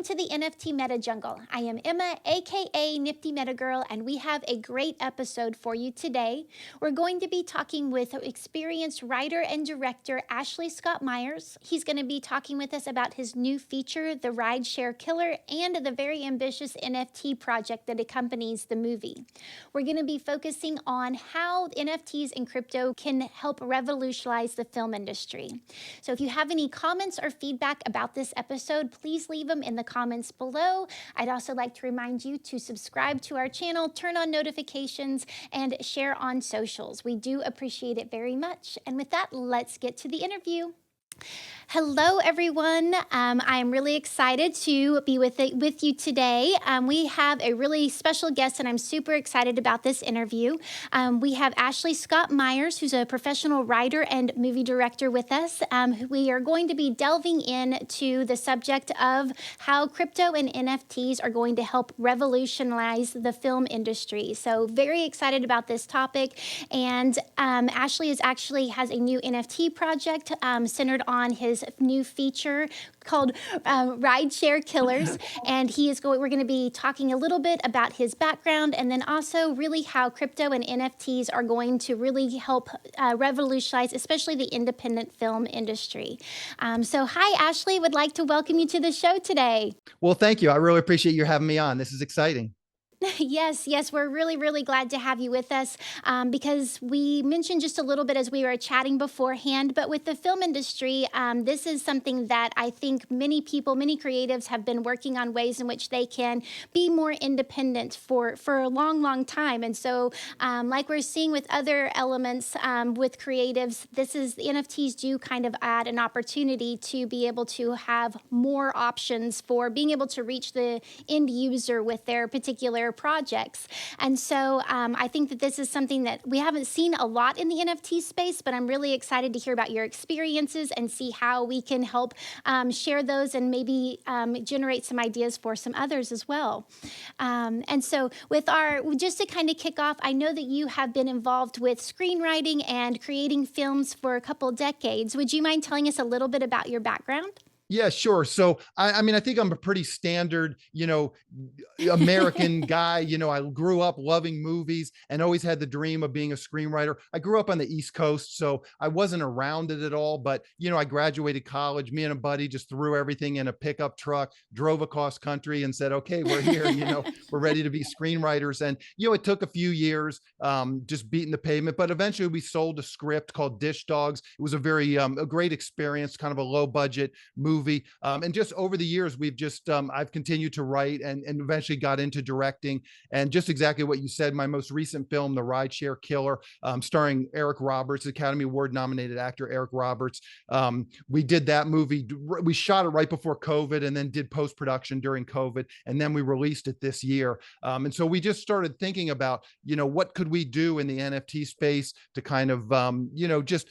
Welcome to the NFT MetaJungle. I am Emma, aka Nifty Meta Girl, and we have a great episode for you today. We're going to be talking with experienced writer and director Ashley Scott Meyers. He's going to be talking with us about his new feature, the Rideshare Killer, and the very ambitious NFT project that accompanies the movie. We're going to be focusing on how NFTs and crypto can help revolutionize the film industry. So if you have any comments or feedback about this episode, please leave them in the comments below. I'd also like to remind you to subscribe to our channel, turn on notifications, and share on socials. We do appreciate it very much. And with that, let's get to the interview. Hello, everyone. I'm really excited to be with you today. We have a really special guest, and I'm super excited about this interview. We have Ashley Scott Meyers, who's a professional writer and movie director with us. We are going to be delving into the subject of how crypto and NFTs are going to help revolutionize the film industry. So very excited about this topic. And Ashley has a new NFT project centered on his new feature called Rideshare Killers, and we're going to be talking a little bit about his background, and then also really how crypto and NFTs are going to really help revolutionize, especially the independent film industry. So hi, Ashley, would like to welcome you to the show today. Well, thank you. I really appreciate you having me on. This is exciting. Yes, we're really, really glad to have you with us because we mentioned just a little bit as we were chatting beforehand, but with the film industry, this is something that I think many creatives have been working on ways in which they can be more independent for a long, long time. And so like we're seeing with other elements with creatives, the NFTs do kind of add an opportunity to be able to have more options for being able to reach the end user with their particular projects. And so I think that this is something that we haven't seen a lot in the NFT space, but I'm really excited to hear about your experiences and see how we can help share those and maybe generate some ideas for some others as well. And so just to kind of kick off, I know that you have been involved with screenwriting and creating films for a couple decades. Would you mind telling us a little bit about your background? Yeah, sure. So, I mean, I think I'm a pretty standard, American guy. I grew up loving movies and always had the dream of being a screenwriter. I grew up on the East Coast, so I wasn't around it at all. But, I graduated college. Me and a buddy just threw everything in a pickup truck, drove across country and said, okay, we're here, we're ready to be screenwriters. And, it took a few years just beating the pavement. But eventually we sold a script called Dish Dogs. It was a great experience, kind of a low budget movie. And just over the years, I've continued to write and eventually got into directing. And just exactly what you said, my most recent film, The Rideshare Killer, starring Eric Roberts, Academy Award nominated actor Eric Roberts. We did that movie. We shot it right before COVID and then did post-production during COVID. And then we released it this year. And so we just started thinking about, what could we do in the NFT space to kind of, just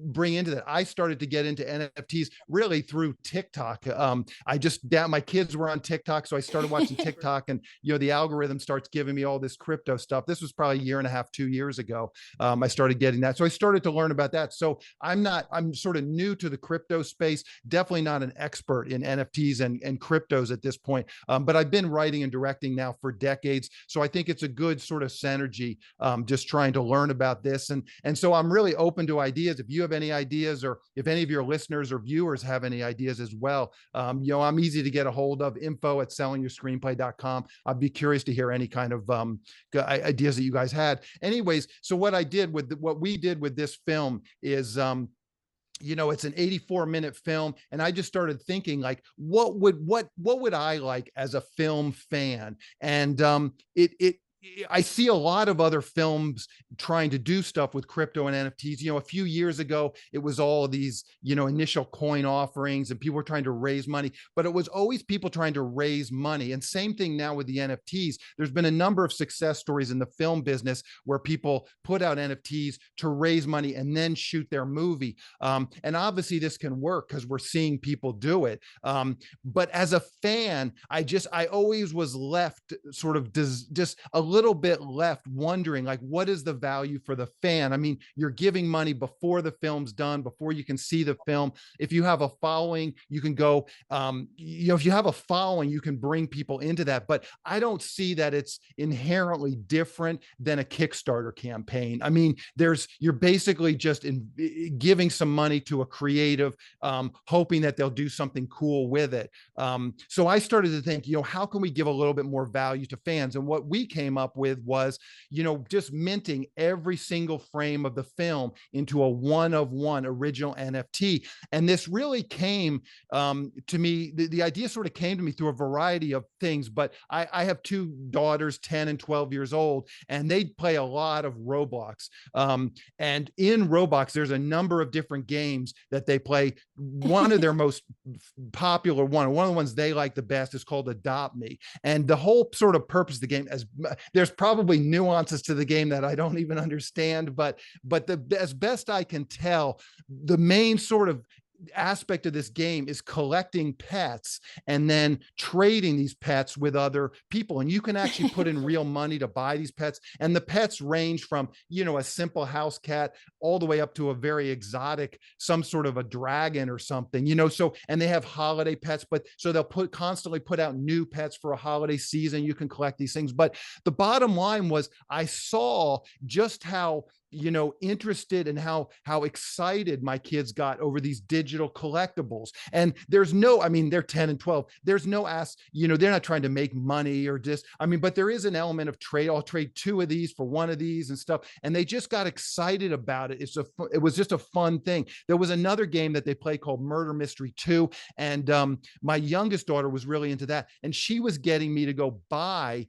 bring into that. I started to get into NFTs really through TikTok. My kids were on TikTok, so I started watching TikTok, and the algorithm starts giving me all this crypto stuff. This was probably a year and a half, 2 years ago. I started getting that, so I started to learn about that. So I'm sort of new to the crypto space. Definitely not an expert in NFTs and cryptos at this point, but I've been writing and directing now for decades. So I think it's a good sort of synergy, just trying to learn about this, and so I'm really open to ideas. If you have any ideas, or if any of your listeners or viewers have any ideas as well, I'm easy to get a hold of. info@sellingyourscreenplay.com. I'd be curious to hear any kind of ideas that you guys had. Anyways, so what we did with this film is it's an 84-minute film, and I just started thinking, like, what would I like as a film fan? And I see a lot of other films trying to do stuff with crypto and NFTs. A few years ago, it was all these, initial coin offerings and people were trying to raise money, but it was always people trying to raise money. And same thing now with the NFTs. There's been a number of success stories in the film business where people put out NFTs to raise money and then shoot their movie. And obviously this can work because we're seeing people do it. But as a fan, I always was left sort of just a little bit left wondering, like, what is the value for the fan? I mean, you're giving money before the film's done, before you can see the film. If you have a following, you can go, if you have a following, you can bring people into that. But I don't see that it's inherently different than a Kickstarter campaign. I mean, you're basically just giving some money to a creative, hoping that they'll do something cool with it. So I started to think, how can we give a little bit more value to fans? And what we came up with was, just minting every single frame of the film into a one-of-one original NFT. And this really came to me, the idea sort of came to me through a variety of things, but I have two daughters, 10 and 12 years old, and they play a lot of Roblox. And in Roblox, there's a number of different games that they play. One of their most popular one of the ones they like the best is called Adopt Me. And the whole sort of purpose of the game, there's probably nuances to the game that I don't even understand, but as best I can tell, the main sort of aspect of this game is collecting pets and then trading these pets with other people. And you can actually put in real money to buy these pets. And the pets range from, a simple house cat all the way up to a very exotic, some sort of a dragon or something, and they have holiday pets, but so they'll constantly put out new pets for a holiday season. You can collect these things. But the bottom line was I saw just how interested and how excited my kids got over these digital collectibles. And they're 10 and 12. There's no they're not trying to make money or just, but there is an element of trade. I'll trade two of these for one of these and stuff. And they just got excited about it. It was just a fun thing. There was another game that they play called Murder Mystery 2. And my youngest daughter was really into that. And she was getting me to go buy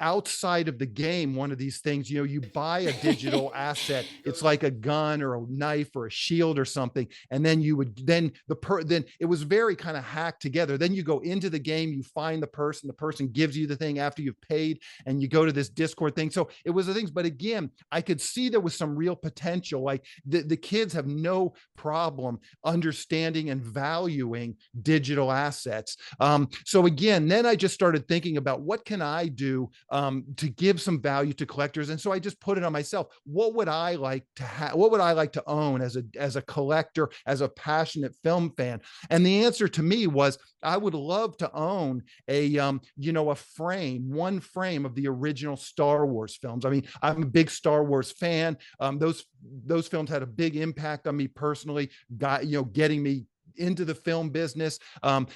outside of the game one of these things. You buy a digital asset. It's like a gun or a knife or a shield or something. And then then it was very kind of hacked together. Then you go into the game, you find the person gives you the thing after you've paid, and you go to this Discord thing. So it was the things, but again, I could see there was some real potential. Like the kids have no problem understanding and valuing digital assets. So again, then I just started thinking about what can I do to give some value to collectors. And so I just put it on myself. What would I like to have? What would I like to own as a collector, as a passionate film fan? And the answer to me was I would love to own one frame of the original Star Wars films. I'm a big Star Wars fan. Those films had a big impact on me personally, getting me into the film business.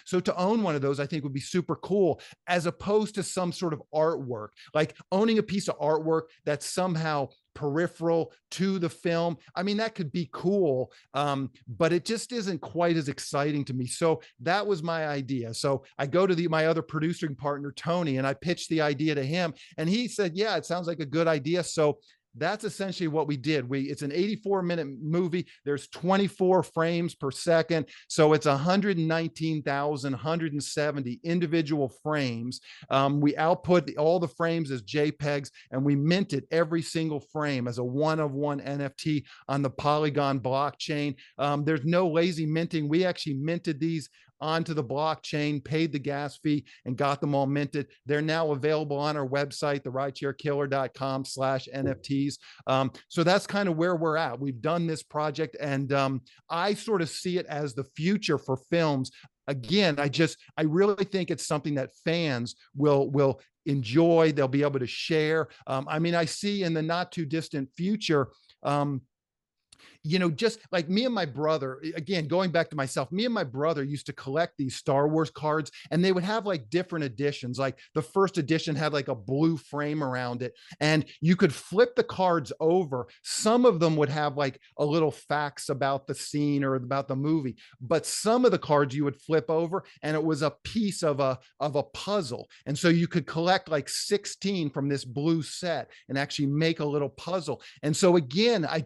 So to own one of those, I think would be super cool, as opposed to some sort of artwork, like owning a piece of artwork that's somehow peripheral to the film. That could be cool, but it just isn't quite as exciting to me. So that was my idea. So I go to my other producing partner, Tony, and I pitched the idea to him, and he said, yeah, it sounds like a good idea. So that's essentially what we did. It's an 84-minute movie. There's 24 frames per second. So it's 119,170 individual frames. We output all the frames as JPEGs, and we minted every single frame as a one-of-one NFT on the Polygon blockchain. There's no lazy minting. We actually minted these onto the blockchain, paid the gas fee, and got them all minted. They're now available on our website, the ridesharekiller.com/NFTs. So that's kind of where we're at. We've done this project, and I sort of see it as the future for films. Again, I really think it's something that fans will enjoy. They'll be able to share. I see in the not too distant future, just like me and my brother, again, going back to myself, me and my brother used to collect these Star Wars cards, and they would have like different editions. Like the first edition had like a blue frame around it, and you could flip the cards over. Some of them would have like a little facts about the scene or about the movie, but some of the cards you would flip over, and it was a piece of a puzzle. And so you could collect like 16 from this blue set and actually make a little puzzle. And so again, I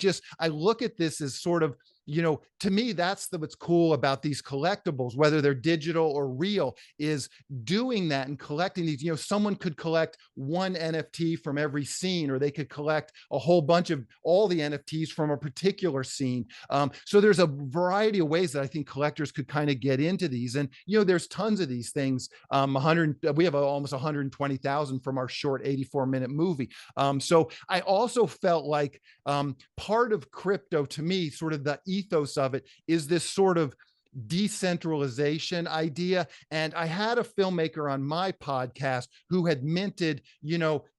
look at this as sort of, to me, that's what's cool about these collectibles, whether they're digital or real, is doing that and collecting these. Someone could collect one NFT from every scene, or they could collect a whole bunch of all the NFTs from a particular scene. So there's a variety of ways that I think collectors could kind of get into these. And, there's tons of these things. 100, we have almost 120,000 from our short 84-minute movie. So I also felt like part of crypto, to me, sort of the ethos of it, is this sort of decentralization idea. And I had a filmmaker on my podcast who had minted,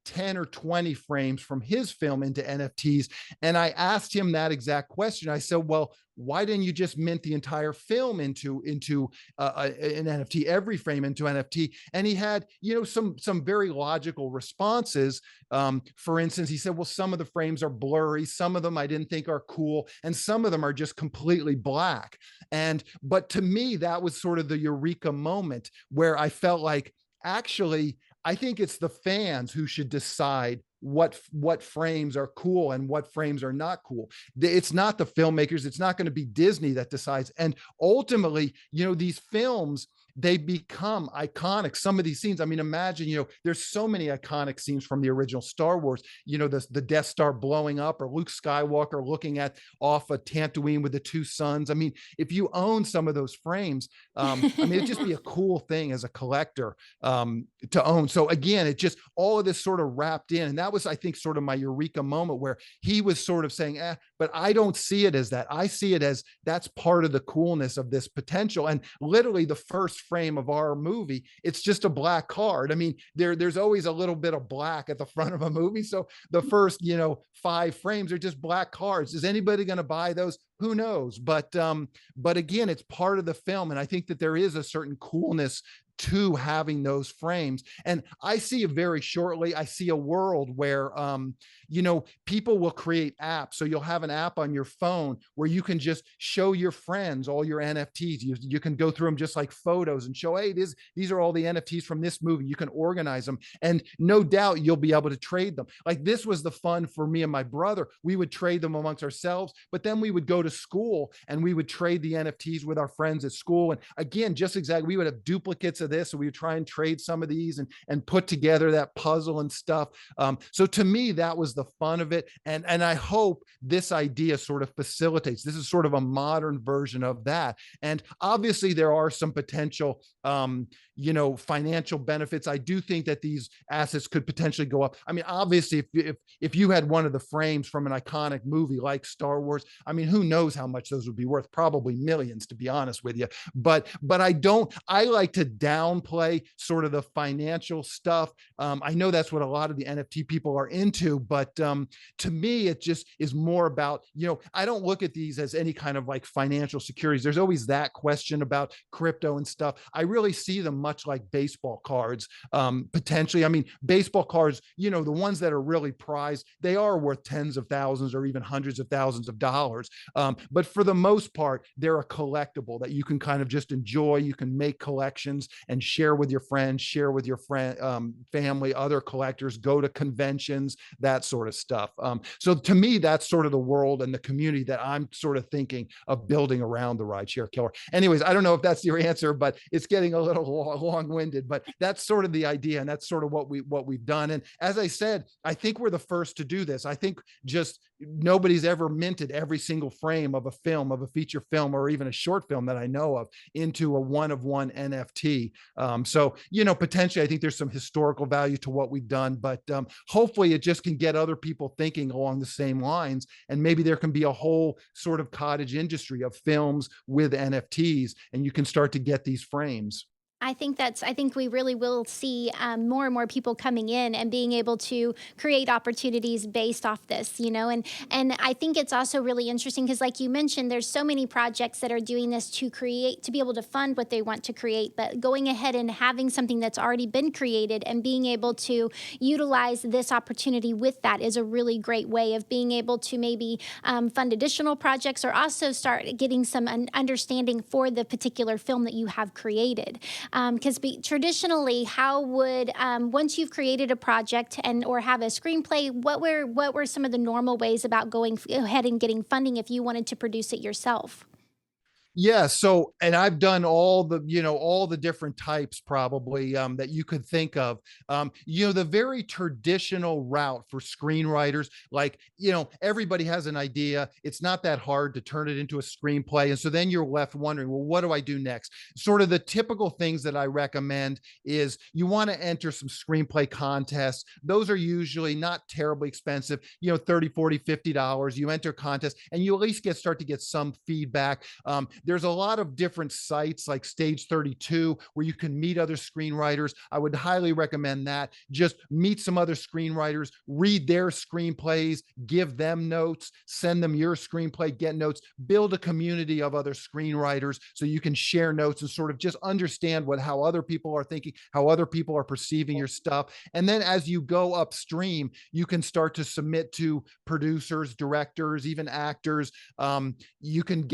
10 or 20 frames from his film into NFTs. And I asked him that exact question. I said, well, why didn't you just mint the entire film into an NFT, every frame into NFT? And he had, some very logical responses. For instance, he said, well, some of the frames are blurry, some of them I didn't think are cool, and some of them are just completely black. But to me, that was sort of the eureka moment where I felt like, actually, I think it's the fans who should decide what frames are cool and what frames are not cool. It's not the filmmakers. It's not going to be Disney that decides. And ultimately, these films, they become iconic. Some of these scenes, I mean, imagine, there's so many iconic scenes from the original Star Wars, the Death Star blowing up, or Luke Skywalker looking at off a Tatooine with the two suns. I mean, if you own some of those frames, I mean, it'd just be a cool thing as a collector to own. So again, it just, all of this sort of wrapped in. And that was, I think, sort of my eureka moment, where he was sort of saying, but I don't see it as that. I see it as that's part of the coolness of this potential. And literally the first frame of our movie, it's just a black card. I mean, there's always a little bit of black at the front of a movie. So the first, 5 frames are just black cards. Is anybody going to buy those? Who knows? But again, it's part of the film. And I think that there is a certain coolness to having those frames. And I see it very shortly. I see a world where, people will create apps. So you'll have an app on your phone where you can just show your friends all your NFTs. You can go through them just like photos and show, hey, these are all the NFTs from this movie. You can organize them. And no doubt you'll be able to trade them. Like, this was the fun for me and my brother. We would trade them amongst ourselves, but then we would go to school and we would trade the NFTs with our friends at school. And again, just exactly, we would have duplicates of this. So we would try and trade some of these and put together that puzzle and stuff. So to me, that was the fun of it. And I hope this idea sort of facilitates. This is sort of a modern version of that. And obviously there are some potential, financial benefits. I do think that these assets could potentially go up. I mean, obviously, if you had one of the frames from an iconic movie like Star Wars, I mean, who knows how much those would be worth? Probably millions, to be honest with you. But I like to downplay sort of the financial stuff. I know that's what a lot of the NFT people are into, but to me, it just is more about, I don't look at these as any kind of like financial securities. There's always that question about crypto and stuff. I really see them much like baseball cards, potentially. I mean, baseball cards, the ones that are really prized, they are worth tens of thousands or even hundreds of thousands of dollars. But for the most part, they're a collectible that you can kind of just enjoy. You can make collections and share with your friends, share with your family, other collectors, go to conventions, that sort of stuff. So to me, that's sort of the world and the community that I'm sort of thinking of building around the Rideshare Killer. Anyways, I don't know if that's your answer, but it's getting a little long-winded, but that's sort of the idea. And that's sort of what we've done. And as I said, I think we're the first to do this. I think just nobody's ever minted every single frame of a film, of a feature film, or even a short film that I know of into a one-of-one NFT. So, potentially I think there's some historical value to what we've done, but hopefully it just can get other people thinking along the same lines. And maybe there can be a whole sort of cottage industry of films with NFTs, and you can start to get these frames. I think we really will see more and more people coming in and being able to create opportunities based off this, and I think it's also really interesting because, like you mentioned, there's so many projects that are doing this to be able to fund what they want to create, but going ahead and having something that's already been created and being able to utilize this opportunity with that is a really great way of being able to maybe fund additional projects, or also start getting some understanding for the particular film that you have created. Because traditionally, how would once you've created a project and or have a screenplay, what were some of the normal ways about going ahead and getting funding if you wanted to produce it yourself? Yeah. So, and I've done all the, all the different types probably that you could think of. The very traditional route for screenwriters, like, everybody has an idea. It's not that hard to turn it into a screenplay. And so then you're left wondering, well, what do I do next? Sort of the typical things that I recommend is you want to enter some screenplay contests. Those are usually not terribly expensive, 30, 40, $50. You enter contests and you at least start to get some feedback. There's a lot of different sites like Stage 32 where you can meet other screenwriters. I would highly recommend that. Just meet some other screenwriters, read their screenplays, give them notes, send them your screenplay, get notes, build a community of other screenwriters so you can share notes and sort of just understand how other people are thinking, how other people are perceiving your stuff. And then as you go upstream, you can start to submit to producers, directors, even actors. You can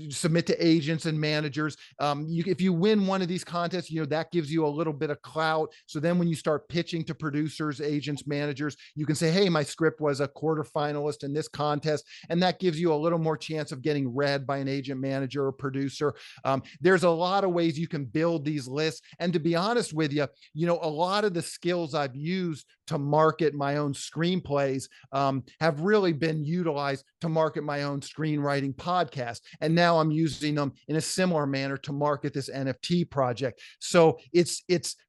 submit to agents and managers. If you win one of these contests, that gives you a little bit of clout. So then when you start pitching to producers, agents, managers, you can say, hey, my script was a quarterfinalist in this contest. And that gives you a little more chance of getting read by an agent, manager, or producer. There's a lot of ways you can build these lists. And to be honest with you, a lot of the skills I've used to market my own screenplays have really been utilized to market my own screenwriting podcast. And now I'm using them in a similar manner to market this NFT project. So it's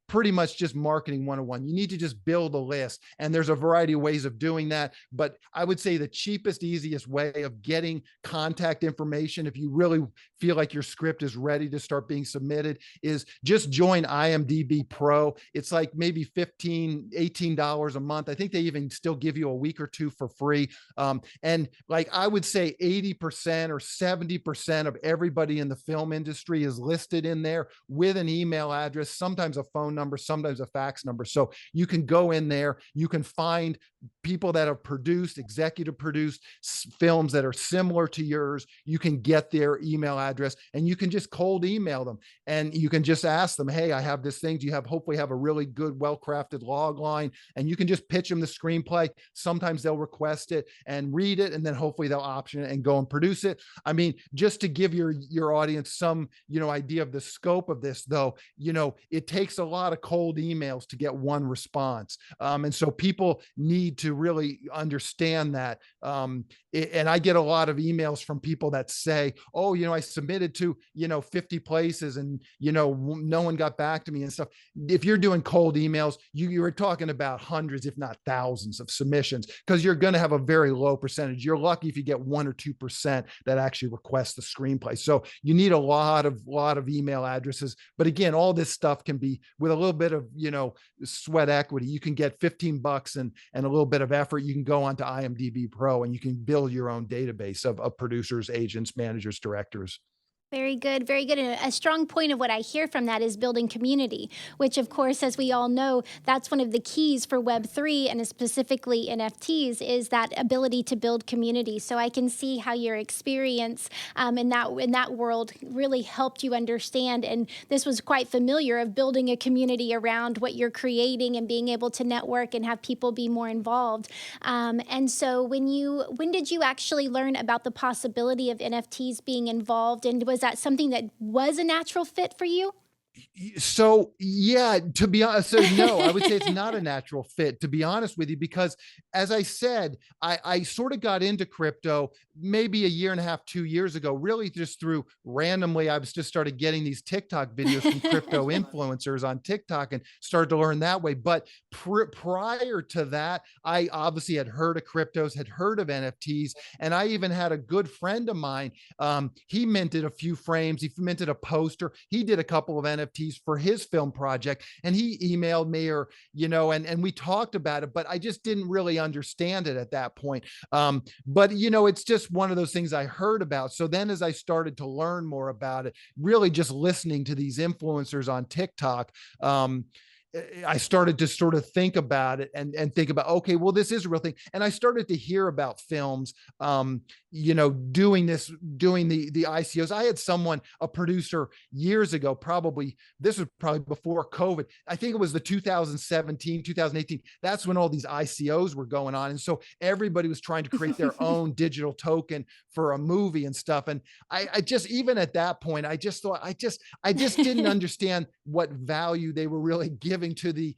pretty much just marketing 101. You need to just build a list. And there's a variety of ways of doing that. But I would say the cheapest, easiest way of getting contact information, if you really feel like your script is ready to start being submitted, is just join IMDb Pro. It's like maybe $15, $18 a month. I think they even still give you a week or two for free. And like I would say 80% or 70% of everybody in the film industry is listed in there with an email address, sometimes a phone number, sometimes a fax number. So you can go in there, you can find people that have produced, executive produced films that are similar to yours. You can get their email address and you can just cold email them. And you can just ask them, hey, I have this thing. Do you hopefully have a really good, well-crafted log line? And you can just pitch them the screenplay. Sometimes they'll request it and read it, and then hopefully they'll option it and go and produce it. I mean, just to give your audience some, idea of the scope of this, though, it takes a lot of cold emails to get one response. And so people need to really understand that. And I get a lot of emails from people that say, oh, I submitted to, 50 places and, no one got back to me and stuff. If you're doing cold emails, you're talking about hundreds, if not thousands of submissions, because you're going to have a very low percentage. You're lucky if you get 1 or 2% that actually request the screenplay. So you need a lot of email addresses. But again, all this stuff can be with a little bit of, sweat equity. You can get $15 and a little bit of effort. You can go onto IMDb Pro and you can build your own database of producers, agents, managers, directors. Very good, very good. And a strong point of what I hear from that is building community, which, of course, as we all know, that's one of the keys for Web3 and specifically NFTs is that ability to build community. So I can see how your experience in that world really helped you understand. And this was quite familiar of building a community around what you're creating and being able to network and have people be more involved. And so when did you actually learn about the possibility of NFTs being involved? And was that something that was a natural fit for you? So yeah, to be honest, so no, I would say it's not a natural fit, to be honest with you, because as I said, I sort of got into crypto maybe a year and a half, 2 years ago, really just through randomly. I was just started getting these TikTok videos from crypto influencers on TikTok and started to learn that way. But prior to that, I obviously had heard of cryptos, had heard of NFTs, and I even had a good friend of mine. He minted a few frames, he minted a poster, he did a couple of NFTs for his film project, and he emailed me, or and we talked about it, but I just didn't really understand it at that point. But it's just one of those things I heard about. So then as I started to learn more about it, really just listening to these influencers on TikTok, I started to sort of think about it and think about, okay, well, this is a real thing. And I started to hear about films, doing the ICOs. I had a producer years ago, probably, this was probably before COVID. I think it was the 2017, 2018. That's when all these ICOs were going on. And so everybody was trying to create their own digital token for a movie and stuff. And I just, even at that point, I just thought, I just didn't understand what value they were really giving to the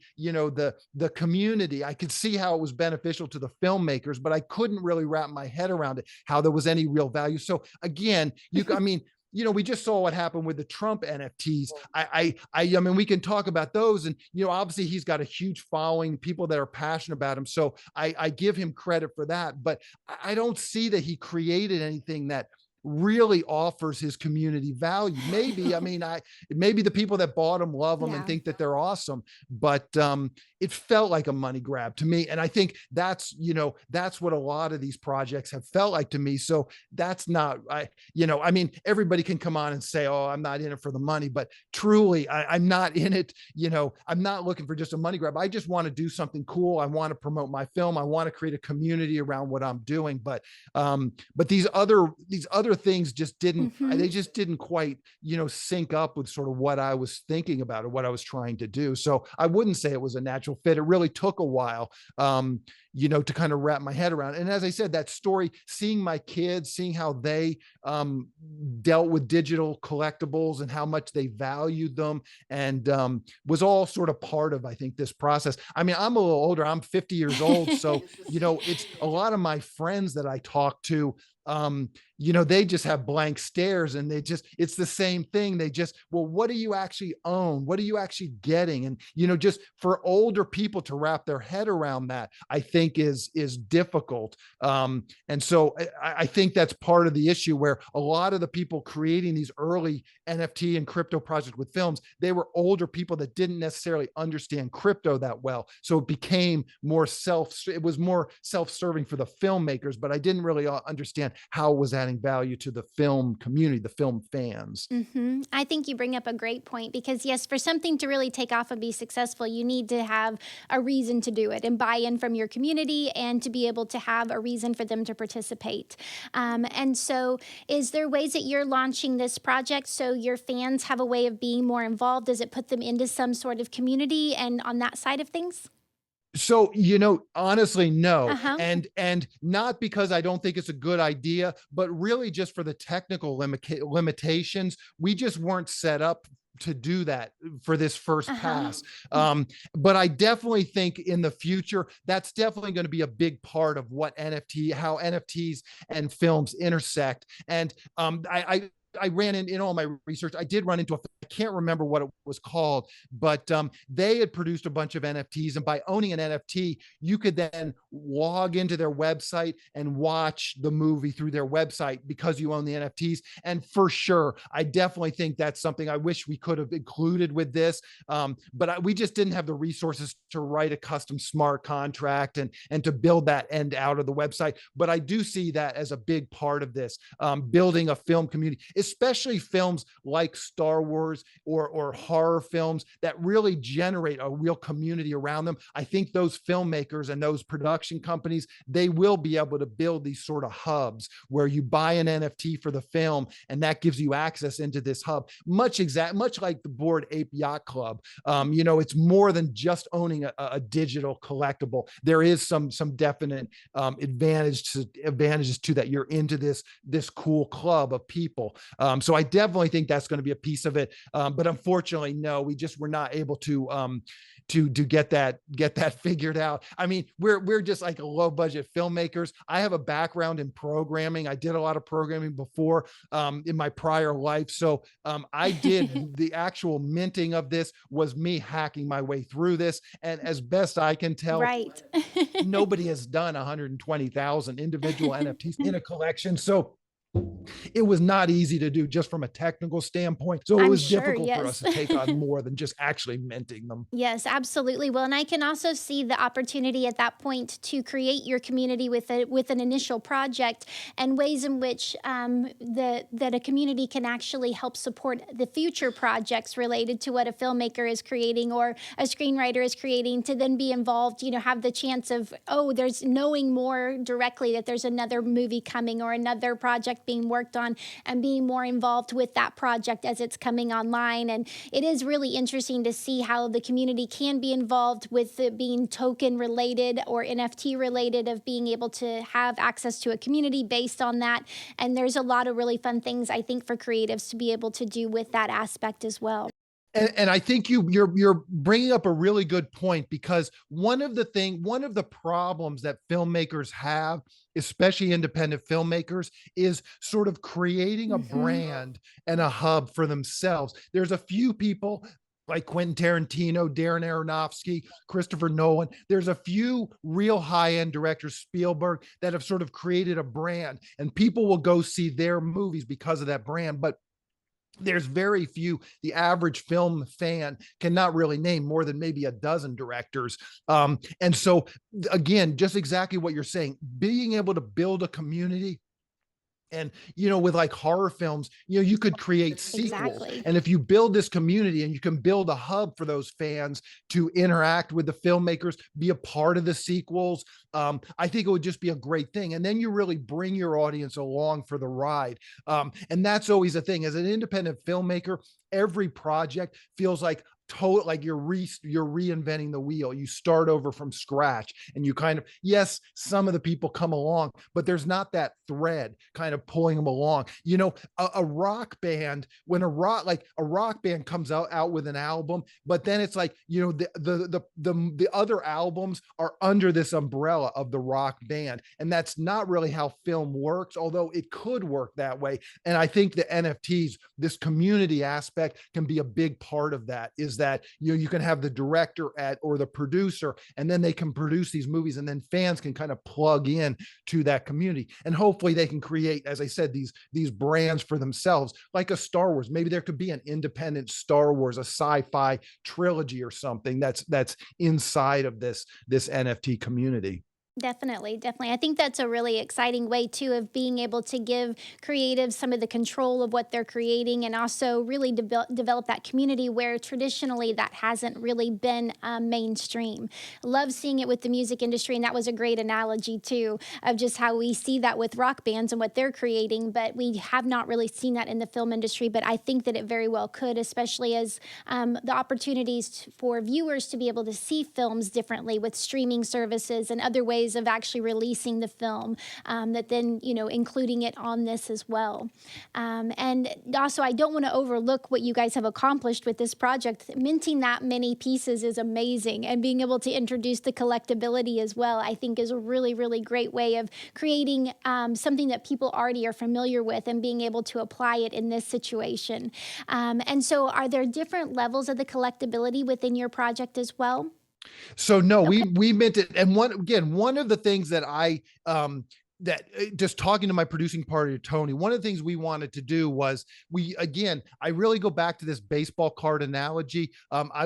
community. I could see how it was beneficial to the filmmakers, but I couldn't really wrap my head around it, how there was any real value. So again, I mean, we just saw what happened with the Trump NFTs. I mean, we can talk about those, and obviously he's got a huge following, people that are passionate about him. So I give him credit for that, but I don't see that he created anything that really offers his community value. Maybe, I mean, maybe the people that bought them love them and think that they're awesome, but it felt like a money grab to me. And I think that's what a lot of these projects have felt like to me. So that's not, I mean, everybody can come on and say, oh, I'm not in it for the money, but truly, I'm not in it. I'm not looking for just a money grab. I just want to do something cool. I want to promote my film. I want to create a community around what I'm doing. But these other things just didn't, they just didn't quite, sync up with sort of what I was thinking about or what I was trying to do. So I wouldn't say it was a natural fit. It really took a while, to kind of wrap my head around. And as I said, that story, seeing my kids, seeing how they dealt with digital collectibles and how much they valued them, and was all sort of part of, I think, this process. I mean, I'm a little older, I'm 50 years old. So, it's a lot of my friends that I talk to, they just have blank stares, and it's the same thing. They just, well, what do you actually own? What are you actually getting? And, just for older people to wrap their head around that, I think is difficult. And so I think that's part of the issue, where a lot of the people creating these early NFT and crypto projects with films, they were older people that didn't necessarily understand crypto that well. So it became it was more self-serving for the filmmakers, but I didn't really understand how it was adding value to the film community, the film fans. I think you bring up a great point, because yes, for something to really take off and be successful, you need to have a reason to do it and buy-in from your community, and to be able to have a reason for them to participate. And so is there ways that you're launching this project so your fans have a way of being more involved? Does it put them into some sort of community and on that side of things? So, honestly, no. Uh-huh. And not because I don't think it's a good idea, but really just for the technical limitations. We just weren't set up to do that for this first pass. But I definitely think in the future, that's definitely going to be a big part of how NFTs and films intersect. And I ran in all my research. I did run into I can't remember what it was called, but they had produced a bunch of NFTs. And by owning an NFT, you could then log into their website and watch the movie through their website because you own the NFTs. And for sure, I definitely think that's something I wish we could have included with this. But we just didn't have the resources to write a custom smart contract and to build that end out of the website. But I do see that as a big part of this, building a film community, especially films like Star Wars or horror films that really generate a real community around them. I think those filmmakers and those production companies, they will be able to build these sort of hubs where you buy an NFT for the film, and that gives you access into this hub, much like the Bored Ape Yacht Club. It's more than just owning a digital collectible. There is some definite advantages to that. You're into this cool club of people. So I definitely think that's going to be a piece of it. But unfortunately, no, we just were not able to get that figured out. I mean, we're just like a low budget filmmakers. I have a background in programming. I did a lot of programming before in my prior life. So I did the actual minting of this was me hacking my way through this. And as best I can tell, Right. nobody has done 120,000 individual NFTs in a collection. So It was not easy to do just from a technical standpoint. So it I'm was sure, difficult for us yes. to take on more than just actually minting them. Yes, absolutely. Well, and I can also see the opportunity at that point to create your community with an initial project, and ways in which that a community can actually help support the future projects related to what a filmmaker is creating or a screenwriter is creating, to then be involved. Have the chance of, oh, there's knowing more directly that there's another movie coming or another project being worked on, and being more involved with that project as it's coming online. And it is really interesting to see how the community can be involved with it being token related or NFT related, of being able to have access to a community based on that. And there's a lot of really fun things, I think, for creatives to be able to do with that aspect as well. And I think you're bringing up a really good point, because one of the problems that filmmakers have, especially independent filmmakers, is sort of creating a Hmm. brand and a hub for themselves. There's a few people like Quentin Tarantino, Darren Aronofsky, Christopher Nolan. There's a few real high-end directors, Spielberg, that have sort of created a brand, and people will go see their movies because of that brand. But there's very few. The average film fan cannot really name more than maybe a dozen directors. And so, again, just exactly what you're saying, being able to build a community. And with like horror films, you could create sequels, Exactly. and if you build this community and you can build a hub for those fans to interact with the filmmakers, be a part of the sequels, I think it would just be a great thing. And then you really bring your audience along for the ride. And that's always a thing as an independent filmmaker. Every project feels like like you're reinventing the wheel. You start over from scratch, and you kind of, yes, some of the people come along, but there's not that thread kind of pulling them along. A rock band, when a rock band comes out with an album, but then it's like, the other albums are under this umbrella of the rock band, and that's not really how film works, although it could work that way. And I think the NFTs, this community aspect, can be a big part of that. Is that you can have the director or the producer, and then they can produce these movies, and then fans can kind of plug in to that community, and hopefully they can create, as I said, these brands for themselves, like a Star Wars. Maybe there could be an independent Star Wars, a sci-fi trilogy or something that's inside of this NFT community. Definitely, definitely. I think that's a really exciting way too of being able to give creatives some of the control of what they're creating, and also really develop that community where traditionally that hasn't really been mainstream. Love seeing it with the music industry, and that was a great analogy too of just how we see that with rock bands and what they're creating, but we have not really seen that in the film industry. But I think that it very well could, especially as the opportunities for viewers to be able to see films differently with streaming services and other ways of actually releasing the film, that then, including it on this as well. And also, I don't want to overlook what you guys have accomplished with this project. Minting that many pieces is amazing, and being able to introduce the collectability as well, I think, is a really, really great way of creating something that people already are familiar with, and being able to apply it in this situation. And so, are there different levels of the collectability within your project as well? So no, Okay. we meant it. And one of the things that just talking to my producing partner Tony, one of the things we wanted to do was, I really go back to this baseball card analogy.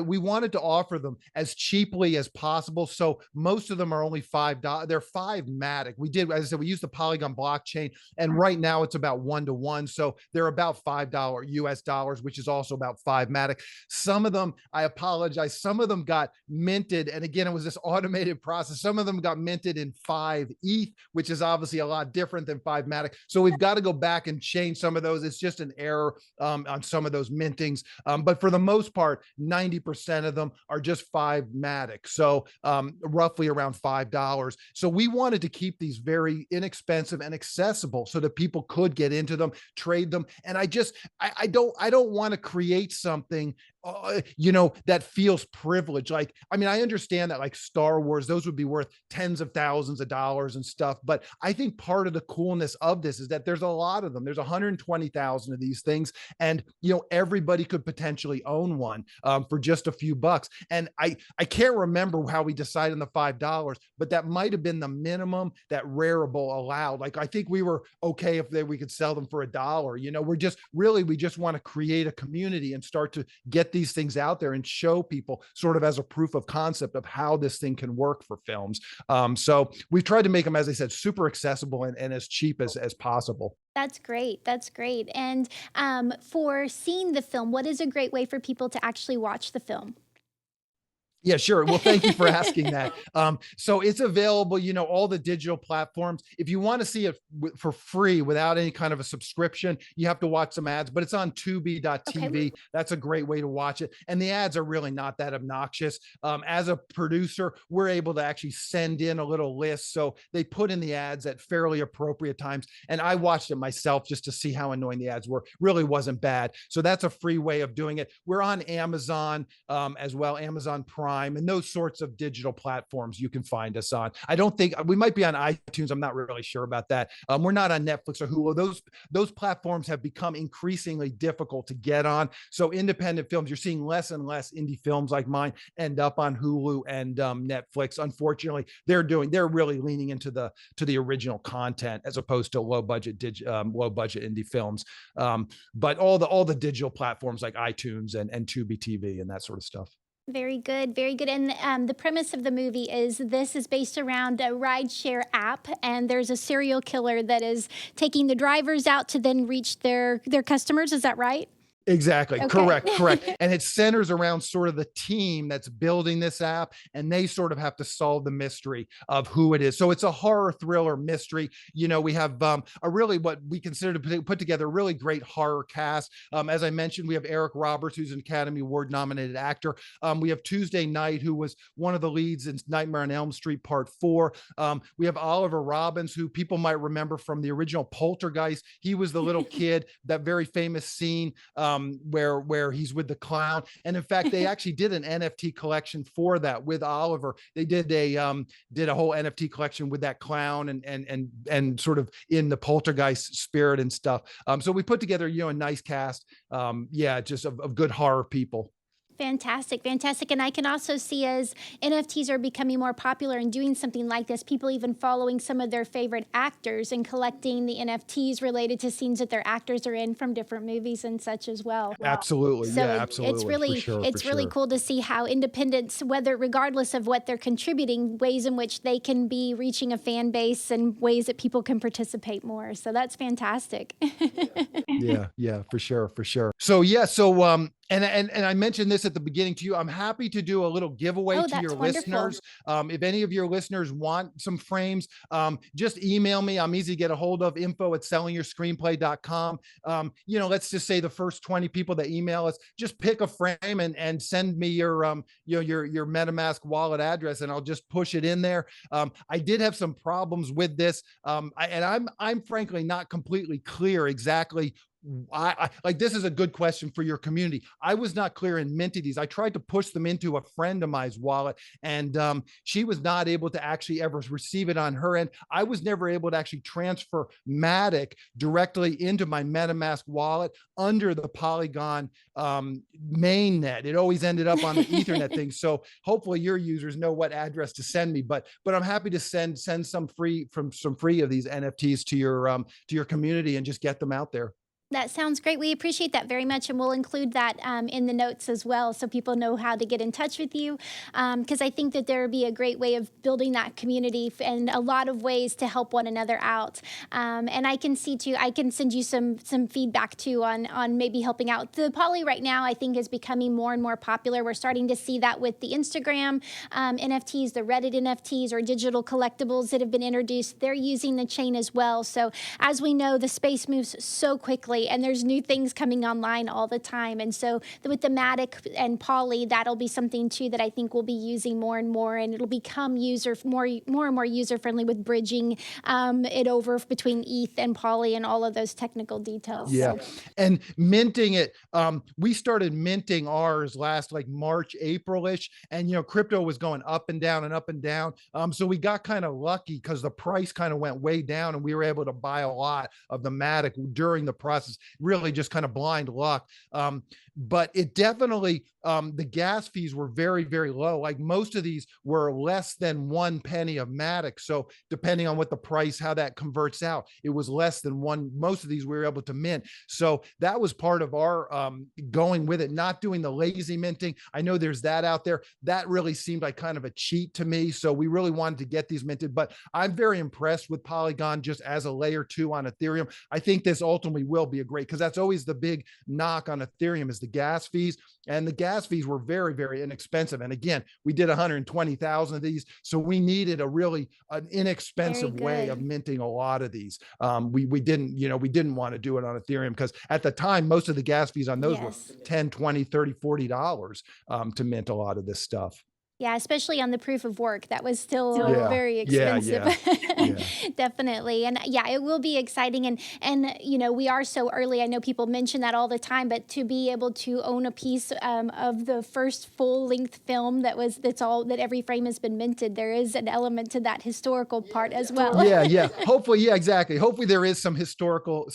We wanted to offer them as cheaply as possible, so most of them are only $5. They're 5 matic. We did, as I said, we used the Polygon blockchain, and right now it's about 1 to 1, so they're about $5 US dollars, which is also about 5 matic. Some of them, I apologize, some of them got minted, and again, it was this automated process. Some of them got minted in 5 ETH, which is obviously a lot different than 5matic. So we've got to go back and change some of those. It's just an error on some of those mintings. But for the most part, 90% of them are just 5matic. So roughly around $5. So we wanted to keep these very inexpensive and accessible so that people could get into them, trade them. And I don't want to create something that feels privileged. Like, I mean, I understand that like Star Wars, those would be worth tens of thousands of dollars and stuff. But I think part of the coolness of this is that there's a lot of them. There's 120,000 of these things. And, everybody could potentially own one for just a few bucks. And I can't remember how we decided on the $5, but that might have been the minimum that Rarible allowed. Like, I think we were okay if we could sell them for $1. We just want to create a community and start to get these things out there and show people sort of as a proof of concept of how this thing can work for films. So we've tried to make them, as I said, super accessible and as cheap as possible. That's great. That's great. And for seeing the film, what is a great way for people to actually watch the film? Yeah, sure. Well, thank you for asking that. So it's available, all the digital platforms. If you want to see it for free without any kind of a subscription, you have to watch some ads, but it's on Okay. tubi.tv. That's a great way to watch it. And the ads are really not that obnoxious. As a producer, we're able to actually send in a little list. So they put in the ads at fairly appropriate times. And I watched it myself just to see how annoying the ads were. Really wasn't bad. So that's a free way of doing it. We're on Amazon as well, Amazon Prime and those sorts of digital platforms you can find us on. I don't think we might be on iTunes. I'm not really sure about that. We're not on Netflix or Hulu. Those platforms have become increasingly difficult to get on. So independent films, you're seeing less and less indie films like mine end up on Hulu and Netflix. Unfortunately, they're really leaning into the original content as opposed to low budget indie films. But all the digital platforms like iTunes and Tubi TV and that sort of stuff. Very good, very good. And the premise of the movie is this is based around a rideshare app, and there's a serial killer that is taking the drivers out to then reach their customers. Is that right? Exactly. Okay. Correct. And it centers around sort of the team that's building this app, and they sort of have to solve the mystery of who it is. So it's a horror thriller mystery. We have a really what we consider to put together a really great horror cast. As I mentioned, we have Eric Roberts, who's an Academy Award nominated actor. We have Tuesday Knight, who was one of the leads in Nightmare on Elm Street Part 4. We have Oliver Robbins, who people might remember from the original Poltergeist. He was the little kid, that very famous scene where he's with the clown. And in fact, they actually did an NFT collection for that with Oliver. They did a whole NFT collection with that clown and sort of in the poltergeist spirit and stuff. So we put together a nice cast. Yeah, just of good horror people. Fantastic, fantastic. And I can also see as NFTs are becoming more popular and doing something like this, people even following some of their favorite actors and collecting the NFTs related to scenes that their actors are in from different movies and such as well. Absolutely. So Yeah, it's absolutely. For really sure. For it's really sure. cool to see how independents, whether regardless of what they're contributing, ways in which they can be reaching a fan base and ways that people can participate more. So that's fantastic. Yeah, for sure, for sure. So yeah, and I mentioned this at the beginning to you. I'm happy to do a little giveaway Oh, to your that's wonderful. listeners. If any of your listeners want some frames, just email me. I'm easy to get a hold of, info@sellingyourscreenplay.com. Let's just say the first 20 people that email us, just pick a frame and send me your MetaMask wallet address, and I'll just push it in there. I did have some problems with this, I'm frankly not completely clear exactly. I like, this is a good question for your community. I was not clear in minting these. I tried to push them into a friend of mine's wallet, and she was not able to actually ever receive it on her end. I was never able to actually transfer Matic directly into my MetaMask wallet under the Polygon mainnet. It always ended up on the Ethernet thing. So hopefully your users know what address to send me. But I'm happy to send some free of these NFTs to your community and just get them out there. That sounds great. We appreciate that very much, and we'll include that in the notes as well, so people know how to get in touch with you. Because I think that there would be a great way of building that community and a lot of ways to help one another out. And I can see too. I can send you some feedback too on maybe helping out. The Poly right now, I think, is becoming more and more popular. We're starting to see that with the Instagram NFTs, the Reddit NFTs, or digital collectibles that have been introduced. They're using the chain as well. So as we know, the space moves so quickly. exactly. And there's new things coming online all the time. And so with the Matic and Poly, that'll be something too that I think we'll be using more and more, and it'll become more and more user friendly with bridging it over between ETH and Poly and all of those technical details. Yeah. So. And minting it, we started minting ours last like March, April-ish, and crypto was going up and down and up and down. So we got kind of lucky because the price kind of went way down and we were able to buy a lot of the Matic during the process, really just kind of blind luck. But it definitely, the gas fees were very, very low. Like most of these were less than 1 penny of Matic. So depending on what the price, how that converts out, it was less than one. Most of these we were able to mint. So that was part of our going with it, not doing the lazy minting. I know there's that out there. That really seemed like kind of a cheat to me. So we really wanted to get these minted, but I'm very impressed with Polygon just as a layer 2 on Ethereum. I think this ultimately will be a great, because that's always the big knock on Ethereum is the gas fees, and the gas fees were very, very inexpensive. And again, we did 120,000 of these. So we needed an inexpensive way of minting a lot of these. We didn't want to do it on Ethereum because at the time, most of the gas fees on those were 10, 20, 30, $40 to mint a lot of this stuff. Yeah, especially on the proof of work. That was still very expensive. Definitely. And yeah, it will be exciting. And we are so early. I know people mention that all the time, but to be able to own a piece of the first full-length film that every frame has been minted, there is an element to that historical part as well. Yeah. Hopefully, exactly. Hopefully there is some historical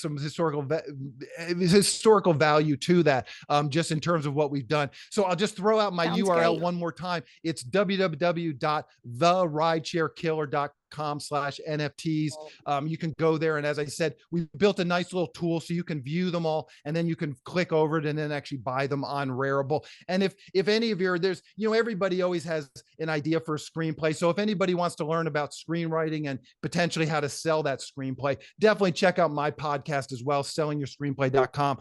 value to that, just in terms of what we've done. So I'll just throw out my URL one more time. It's www.theridesharekiller.com/NFTs. You can go there. And as I said, we built a nice little tool so you can view them all, and then you can click over it and then actually buy them on Rarible. And if any of everybody always has an idea for a screenplay. So if anybody wants to learn about screenwriting and potentially how to sell that screenplay, definitely check out my podcast as well, sellingyourscreenplay.com.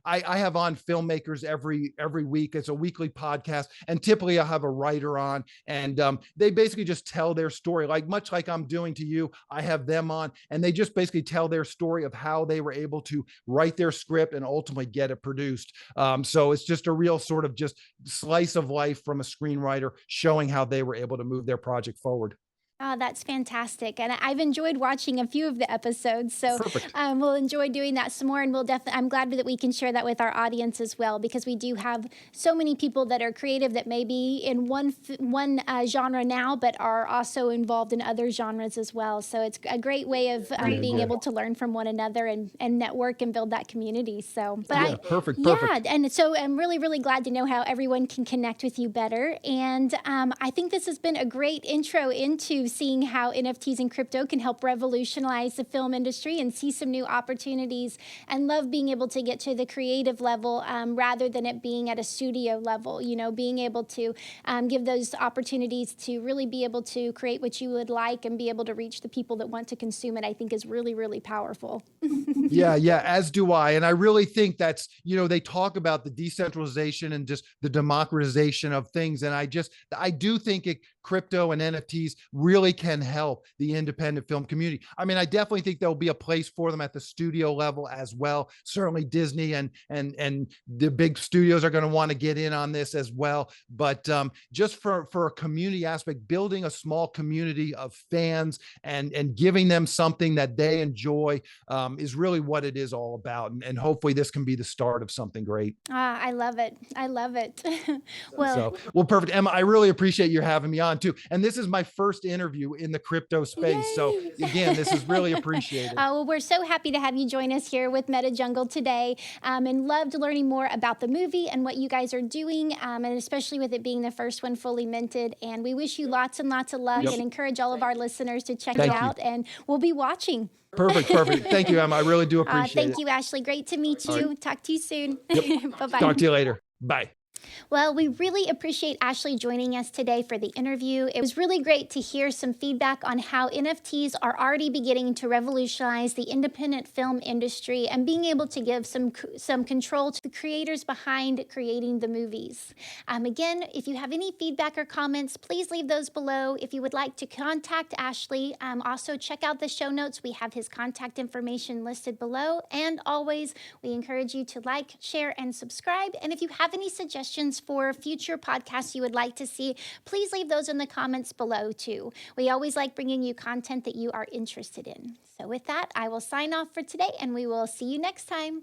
I have on filmmakers every week. It's a weekly podcast. And typically I have a writer on, and they basically just tell their story, much like I'm doing to you. I have them on, and they just basically tell their story of how they were able to write their script and ultimately get it produced. So it's just a real sort of just slice of life from a screenwriter, showing how they were able to move their project forward. Oh, that's fantastic. And I've enjoyed watching a few of the episodes. So we'll enjoy doing that some more. And I'm glad that we can share that with our audience as well, because we do have so many people that are creative that may be in one genre now, but are also involved in other genres as well. So it's a great way of being able to learn from one another and network and build that community. So, perfect. Yeah. And so I'm really, really glad to know how everyone can connect with you better. And I think this has been a great intro into seeing how NFTs and crypto can help revolutionize the film industry and see some new opportunities, and love being able to get to the creative level rather than it being at a studio level, being able to give those opportunities to really be able to create what you would like and be able to reach the people that want to consume it, I think is really, really powerful. Yeah, as do I. And I really think that's, they talk about the decentralization and just the democratization of things. And I do think crypto and NFTs really can help the independent film community. I mean, I definitely think there'll be a place for them at the studio level as well. Certainly Disney and the big studios are going to want to get in on this as well. But just for a community aspect, building a small community of fans and giving them something that they enjoy is really what it is all about. And hopefully this can be the start of something great. I love it. Well, perfect. Emma, I really appreciate you having me on too. And this is my first interview in the crypto space. Yay! So again, this is really appreciated. Well, we're so happy to have you join us here with MetaJungle today, and loved learning more about the movie and what you guys are doing, and especially with it being the first one fully minted. And we wish you lots and lots of luck, and encourage all of our listeners to check it out. And we'll be watching. Perfect. Thank you, Emma. I really do appreciate it. Thank you, Ashley. Great to meet you. Talk to you soon. Yep. Bye-bye. Talk to you later. Bye. Well, we really appreciate Ashley joining us today for the interview. It was really great to hear some feedback on how NFTs are already beginning to revolutionize the independent film industry and being able to give some control to the creators behind creating the movies. Again, if you have any feedback or comments, please leave those below. If you would like to contact Ashley, also check out the show notes. We have his contact information listed below. And always, we encourage you to like, share, and subscribe. And if you have any suggestions for future podcasts you would like to see, please leave those in the comments below too. We always like bringing you content that you are interested in. So with that, I will sign off for today and we will see you next time.